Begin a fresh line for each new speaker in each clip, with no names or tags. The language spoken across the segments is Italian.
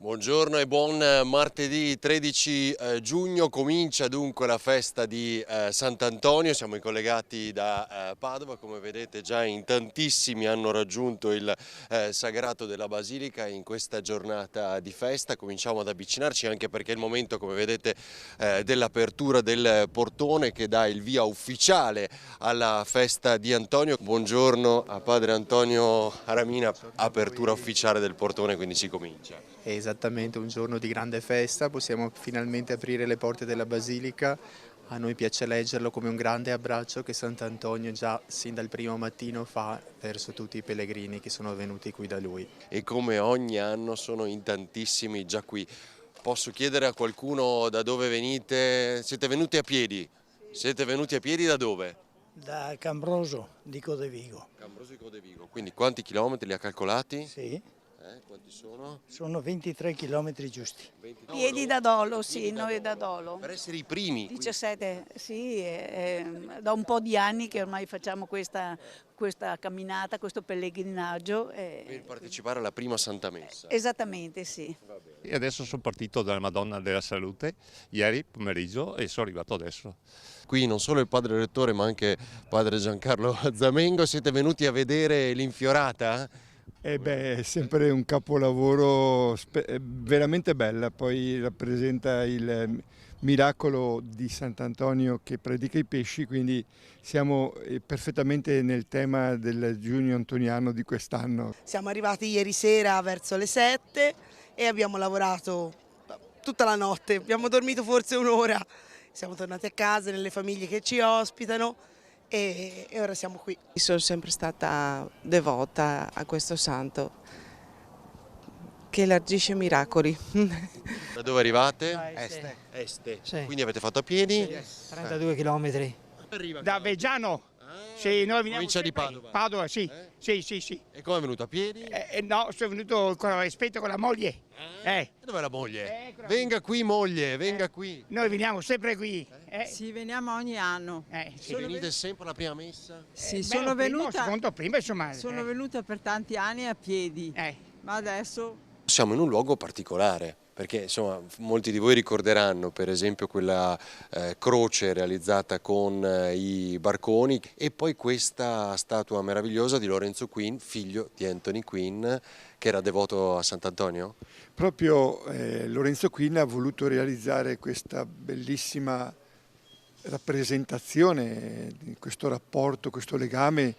Buongiorno e buon martedì 13 giugno, comincia dunque la festa di Sant'Antonio, siamo collegati da Padova, come vedete già in tantissimi hanno raggiunto il sagrato della Basilica in questa giornata di festa. Cominciamo ad avvicinarci anche perché è il momento, come vedete, dell'apertura del portone che dà il via ufficiale alla festa di Antonio. Buongiorno a padre Antonio Aramina, apertura ufficiale del portone, quindi si comincia.
È esattamente un giorno di grande festa, possiamo finalmente aprire le porte della Basilica. A noi piace leggerlo come un grande abbraccio che Sant'Antonio già sin dal primo mattino fa verso tutti i pellegrini che sono venuti qui da lui.
E come ogni anno sono in tantissimi già qui. Posso chiedere a qualcuno da dove venite? Siete venuti a piedi? Siete venuti a piedi da dove?
Da Cambroso di Codevigo.
Cambroso di Codevigo. Quindi quanti chilometri li ha calcolati?
Sì,
Quanti sono?
sono 23 chilometri giusti.
20.
Piedi da Dolo, sì,
Piedi da
noi da
Dolo.
Dolo.
Per essere i primi.
17, sì, da un po' di anni che ormai facciamo questa camminata, questo pellegrinaggio.
Per partecipare alla prima Santa Messa.
Esattamente, sì.
E adesso sono partito dalla Madonna della Salute ieri pomeriggio e sono arrivato adesso.
Qui non solo il padre rettore ma anche padre Giancarlo Zamengo, siete venuti a vedere l'infiorata?
È sempre un capolavoro veramente bella, poi rappresenta il miracolo di Sant'Antonio che predica i pesci, quindi siamo perfettamente nel tema del giugno antoniano di quest'anno.
Siamo arrivati ieri sera verso le 7 e abbiamo lavorato tutta la notte, abbiamo dormito forse un'ora, siamo tornati a casa nelle famiglie che ci ospitano e ora siamo qui.
Sono sempre stata devota a questo santo che elargisce miracoli.
Da dove arrivate?
Este.
Este.
Sì.
Quindi avete fatto a piedi?
32 chilometri.
Da
Veggiano, sì, noi veniamo
provincia di
sempre.
Padova.
Padova, sì, sì.
E come è venuto a piedi?
No, sono venuto con rispetto con la moglie.
E dov'è la moglie?
Eccola.
Venga qui moglie, venga qui.
Noi veniamo sempre qui.
Sì, veniamo ogni anno.
E venite sempre alla prima messa?
Sì,
Beh,
sono venuta,
secondo prima, insomma.
sono venuta per tanti anni a piedi, ma adesso
Siamo in un luogo particolare, perché insomma molti di voi ricorderanno per esempio quella croce realizzata con i barconi e poi questa statua meravigliosa di Lorenzo Queen, figlio di Anthony Queen, che era devoto a Sant'Antonio.
Proprio Lorenzo Quinn ha voluto realizzare questa bellissima rappresentazione di questo rapporto, questo legame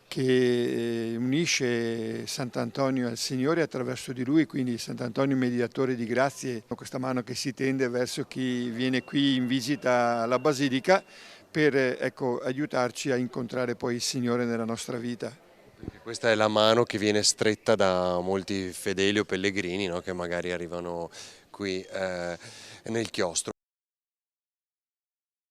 che unisce Sant'Antonio al Signore attraverso di lui, quindi Sant'Antonio mediatore di grazie, questa mano che si tende verso chi viene qui in visita alla Basilica per aiutarci a incontrare poi il Signore nella nostra vita.
Perché questa è la mano che viene stretta da molti fedeli o pellegrini, no, che magari arrivano qui nel chiostro.